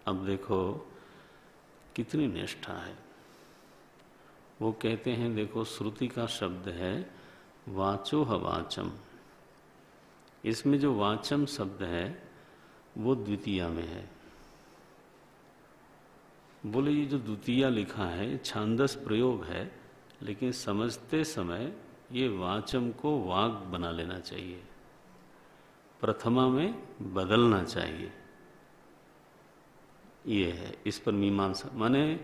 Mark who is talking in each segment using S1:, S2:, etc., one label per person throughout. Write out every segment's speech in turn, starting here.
S1: अब देखो कितनी निष्ठा है। वो कहते हैं, देखो श्रुति का शब्द है वाचो वाचम, इसमें जो वाचम शब्द है वो द्वितीया में है। बोले ये जो द्वितीया लिखा है छांदस प्रयोग है, लेकिन समझते समय ये वाचम को वाग बना लेना चाहिए, प्रथमा में बदलना चाहिए। ये है, इस पर मीमांसा। माने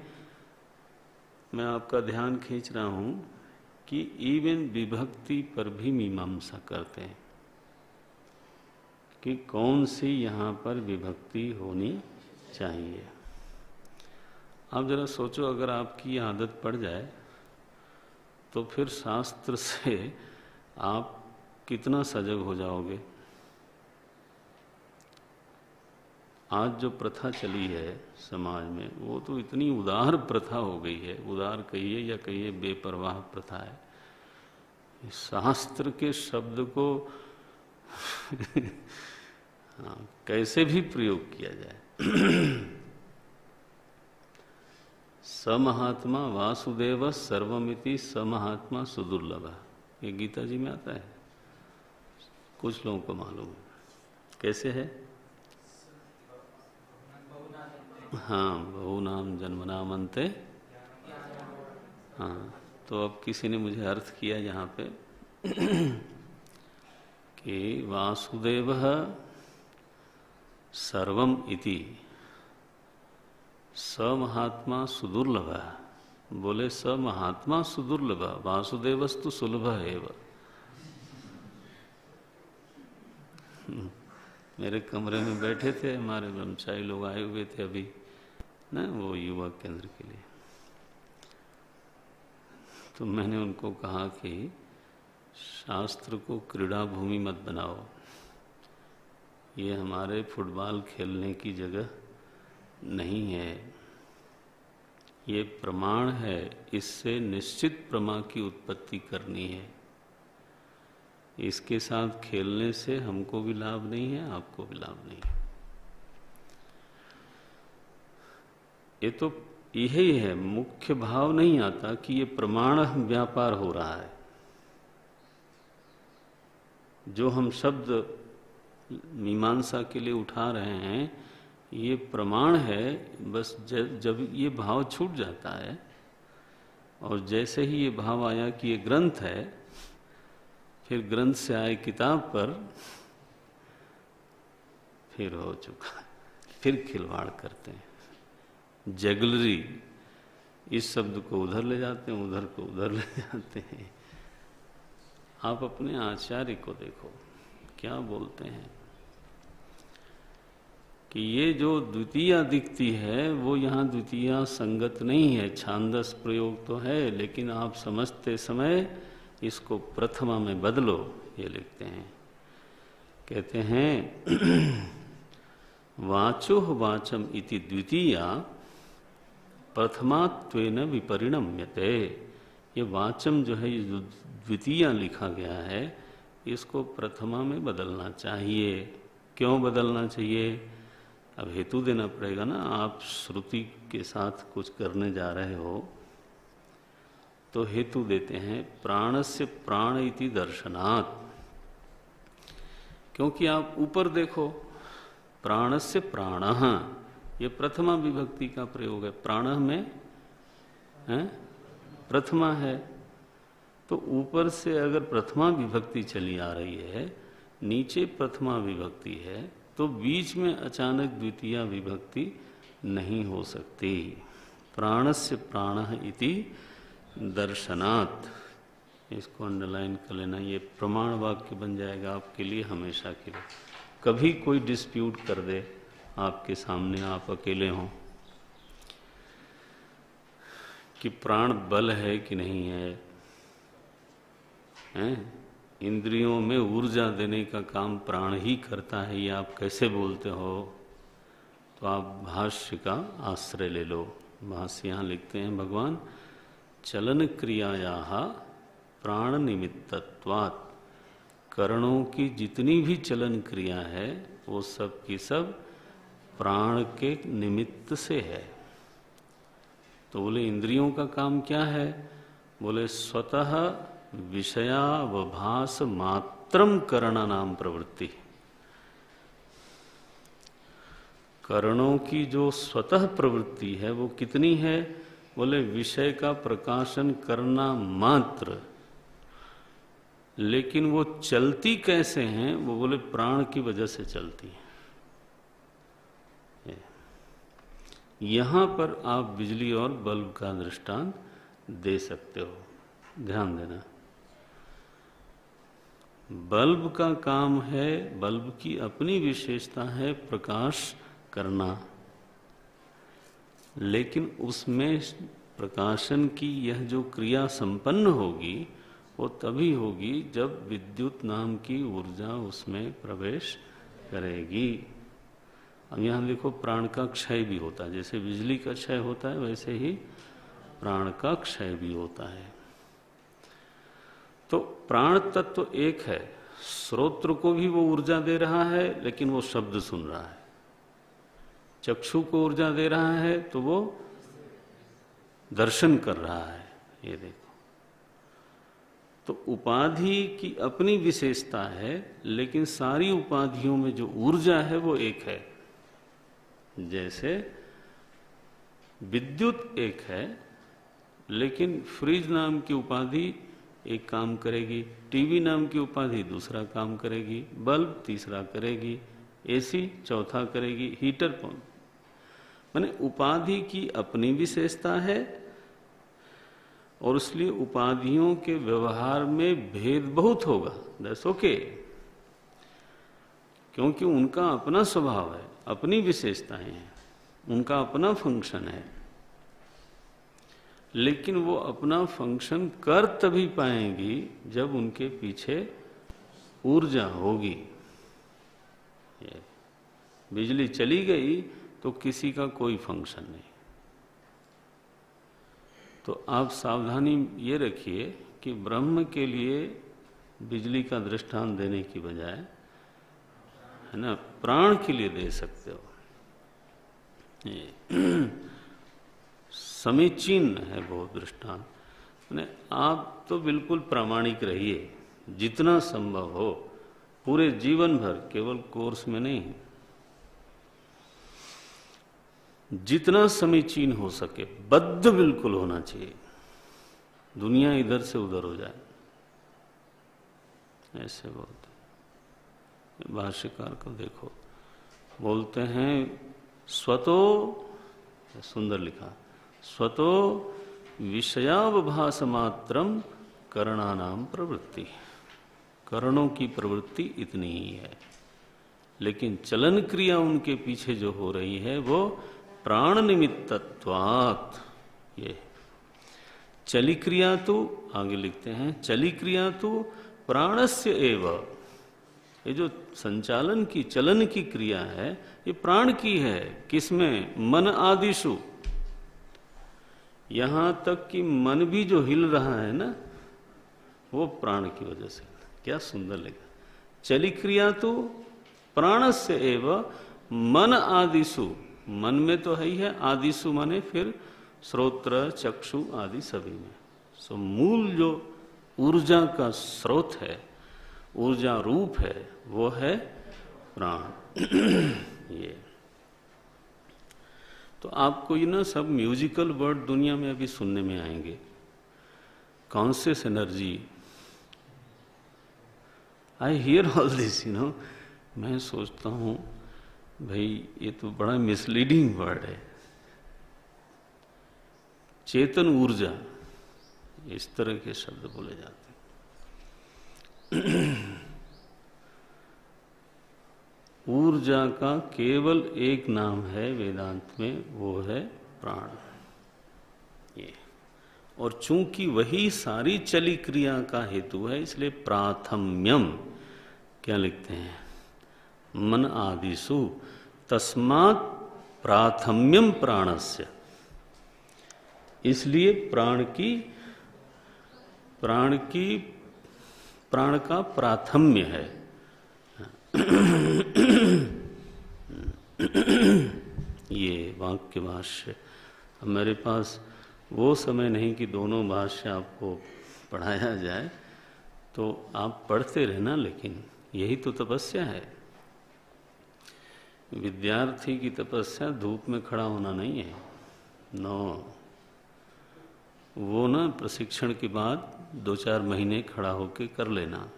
S1: मैं आपका ध्यान खींच रहा हूं कि इवन विभक्ति पर भी मीमांसा करते हैं कि कौन सी यहां पर विभक्ति होनी चाहिए। आप जरा सोचो, अगर आपकी आदत पड़ जाए तो फिर शास्त्र से आप कितना सजग हो जाओगे। आज जो प्रथा चली है समाज में वो तो इतनी उदार प्रथा हो गई है, उदार कहिए या कहिए बेपरवाह प्रथा है। शास्त्र के शब्द को हाँ, कैसे भी प्रयोग किया जाए। समहात्मा वासुदेव सर्वमिति समहात्मा सुदुर्लभ, ये गीता जी में आता है, कुछ लोगों को मालूम है। कैसे है? हाँ, बहुनाम जन्मनाम अन्ते। हाँ, तो अब किसी ने मुझे अर्थ किया यहाँ पे कि वासुदेव सर्वम इति स महात्मा सुदुर्लभ। बोले स महात्मा सुदुर्लभ, वासुदेवस्तु सुलभ एव। मेरे कमरे में बैठे थे, हमारे ब्रह्मचारी लोग आए हुए थे अभी ना, वो युवा केंद्र के लिए। तो मैंने उनको कहा कि शास्त्र को क्रीड़ा भूमि मत बनाओ, ये हमारे फुटबॉल खेलने की जगह नहीं है, ये प्रमाण है, इससे निश्चित प्रमा की उत्पत्ति करनी है। इसके साथ खेलने से हमको भी लाभ नहीं है, आपको भी लाभ नहीं है। ये तो यही है, मुख्य भाव नहीं आता कि ये प्रमाण व्यापार हो रहा है। जो हम शब्द मीमांसा के लिए उठा रहे हैं ये प्रमाण है। बस जब ये भाव छूट जाता है और जैसे ही ये भाव आया कि ये ग्रंथ है, फिर ग्रंथ से आए किताब पर, फिर हो चुका, फिर खिलवाड़ करते हैं। जगलरी, इस शब्द को उधर ले जाते हैं, उधर को उधर ले जाते हैं। आप अपने आचार्य को देखो क्या बोलते हैं कि ये जो द्वितीया दिखती है वो यहाँ द्वितीया संगत नहीं है। छांदस प्रयोग तो है, लेकिन आप समझते समय इसको प्रथमा में बदलो, ये लिखते हैं। कहते हैं वाचो वाचम इति द्वितीया प्रथमात्वेन विपरिणम्यते। ये वाचम जो है, ये जो द्वितीया लिखा गया है, इसको प्रथमा में बदलना चाहिए। क्यों बदलना चाहिए? अब हेतु देना पड़ेगा ना। आप श्रुति के साथ कुछ करने जा रहे हो तो हेतु देते हैं प्राणस्य प्राण इति दर्शनात्। क्योंकि आप ऊपर देखो, प्राणस्य प्राणः, ये प्रथमा विभक्ति का प्रयोग है। प्राणः में है प्रथमा है, तो ऊपर से अगर प्रथमा विभक्ति चली आ रही है, नीचे प्रथमा विभक्ति है, तो बीच में अचानक द्वितीया विभक्ति नहीं हो सकती। प्राणस्य प्राणः इति दर्शनात्, इसको अंडरलाइन कर लेना। ये प्रमाण वाक्य बन जाएगा आपके लिए हमेशा के लिए। कभी कोई डिस्प्यूट कर दे आपके सामने, आप अकेले हों, कि प्राण बल है कि नहीं है, हैं? इंद्रियों में ऊर्जा देने का काम प्राण ही करता है, ये आप कैसे बोलते हो? तो आप भाष्य का आश्रय ले लो। भाष्य यहाँ लिखते हैं भगवान, चलन क्रियायाः प्राण निमित्तत्वात्। करणों की जितनी भी चलन क्रिया है वो सब की सब प्राण के निमित्त से है। तो बोले इंद्रियों का काम क्या है? बोले स्वतः विषयावभास मात्रम करणा नाम प्रवृत्ति। करणों की जो स्वतः प्रवृत्ति है वो कितनी है? बोले विषय का प्रकाशन करना मात्र। लेकिन वो चलती कैसे हैं? वो बोले प्राण की वजह से चलती है। यहां पर आप बिजली और बल्ब का दृष्टांत दे सकते हो, ध्यान देना। बल्ब का काम है, बल्ब की अपनी विशेषता है प्रकाश करना, लेकिन उसमें प्रकाशन की यह जो क्रिया संपन्न होगी वो तभी होगी जब विद्युत नाम की ऊर्जा उसमें प्रवेश करेगी। अब यहाँ देखो प्राण का क्षय भी होता है, जैसे बिजली का क्षय होता है वैसे ही प्राण का क्षय भी होता है। तो प्राण तत्व एक है, श्रोत्र को भी वो ऊर्जा दे रहा है लेकिन वो शब्द सुन रहा है। चक्षु को ऊर्जा दे रहा है तो वो दर्शन कर रहा है। ये देखो, तो उपाधि की अपनी विशेषता है, लेकिन सारी उपाधियों में जो ऊर्जा है वो एक है। जैसे विद्युत एक है, लेकिन फ्रिज नाम की उपाधि एक काम करेगी, टीवी नाम की उपाधि दूसरा काम करेगी, बल्ब तीसरा करेगी, एसी चौथा करेगी, हीटर माने उपाधि की अपनी विशेषता है और इसलिए उपाधियों के व्यवहार में भेद बहुत होगा। दैट्स ओके, क्योंकि उनका अपना स्वभाव है, अपनी विशेषताएं हैं, उनका अपना फंक्शन है। लेकिन वो अपना फंक्शन कर तभी पाएंगी जब उनके पीछे ऊर्जा होगी। बिजली चली गई तो किसी का कोई फंक्शन नहीं। तो आप सावधानी ये रखिए कि ब्रह्म के लिए बिजली का दृष्टांत देने की बजाय, है ना, प्राण के लिए दे सकते हो। समीचीन है वो दृष्टांत। आप तो बिल्कुल प्रामाणिक रहिए जितना संभव हो, पूरे जीवन भर, केवल कोर्स में नहीं, जितना समीचीन हो सके, बद्ध बिल्कुल होना चाहिए, दुनिया इधर से उधर हो जाए, ऐसे बोलते। भाष्यकार को देखो, बोलते हैं स्वतो, सुंदर लिखा, स्वतो विषयावभास मात्रम करणानाम प्रवृत्ति। करणों की प्रवृत्ति इतनी ही है, लेकिन चलन क्रिया उनके पीछे जो हो रही है वो प्राण निमित्तत्वात्। ये चली क्रिया तो आगे लिखते हैं, चली क्रिया तो प्राणस्य एव। ये जो संचालन की, चलन की क्रिया है ये प्राण की है। किसमें? मन आदिशु। यहां तक कि मन भी जो हिल रहा है ना, वो प्राण की वजह से। क्या सुंदर लगा। चली क्रिया तो प्राणस्य एव मन आदिशु। मन में तो है ही है, आदिशु माने फिर श्रोत्र चक्षु आदि सभी में। सो मूल जो ऊर्जा का स्रोत है, ऊर्जा रूप है, वो है प्राण। ये तो आपको ये ना सब म्यूजिकल वर्ड दुनिया में अभी सुनने में आएंगे। Conscious energy, I hear all this, मैं सोचता हूं भाई ये तो बड़ा मिसलीडिंग वर्ड है। चेतन ऊर्जा, इस तरह के शब्द बोले जाते हैं। ऊर्जा का केवल एक नाम है वेदांत में, वो है प्राण। ये और चूंकि वही सारी चली क्रिया का हेतु है, इसलिए प्राथम्यम, क्या लिखते हैं, मन आदिषु तस्मात् प्राथम्यम प्राणस्य। इसलिए प्राण का प्राथम्य है। ये वाक्य भाष्य। अब मेरे पास वो समय नहीं कि दोनों भाष्य आपको पढ़ाया जाए, तो आप पढ़ते रहना, लेकिन यही तो तपस्या है। विद्यार्थी की तपस्या धूप में खड़ा होना नहीं है, नो। वो ना प्रशिक्षण के बाद 2-4 महीने खड़ा होके कर लेना,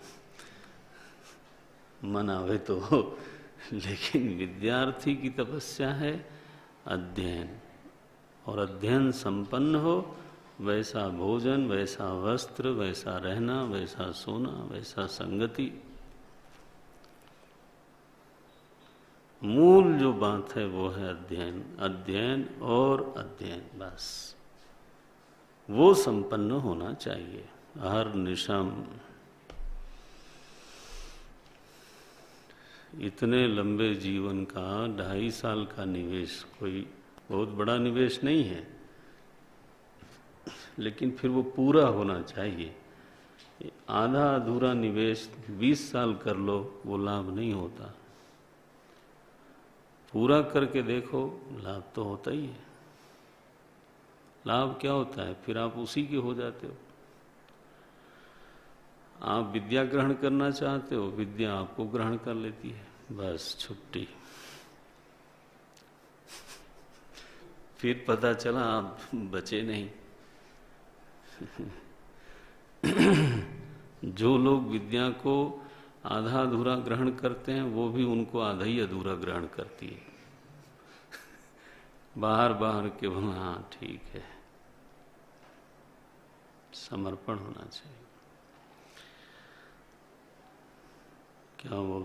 S1: मन आवे तो। लेकिन विद्यार्थी की तपस्या है अध्ययन, और अध्ययन संपन्न हो, वैसा भोजन, वैसा वस्त्र, वैसा रहना, वैसा सोना, वैसा संगति। मूल जो बात है वो है अध्ययन, अध्ययन और अध्ययन, बस वो संपन्न होना चाहिए। हर निशम इतने लंबे जीवन का 2.5 साल का निवेश कोई बहुत बड़ा निवेश नहीं है, लेकिन फिर वो पूरा होना चाहिए। आधा अधूरा निवेश 20 साल कर लो, वो लाभ नहीं होता। पूरा करके देखो, लाभ तो होता ही है। लाभ क्या होता है? फिर आप उसी के हो जाते हो। आप विद्या ग्रहण करना चाहते हो, विद्या आपको ग्रहण कर लेती है, बस छुट्टी। फिर पता चला आप बचे नहीं। जो लोग विद्या को आधा अधूरा ग्रहण करते हैं, वो भी उनको आधा ही अधूरा ग्रहण करती है। बाहर बाहर के बोला हाँ ठीक है, समर्पण होना चाहिए। क्या बोल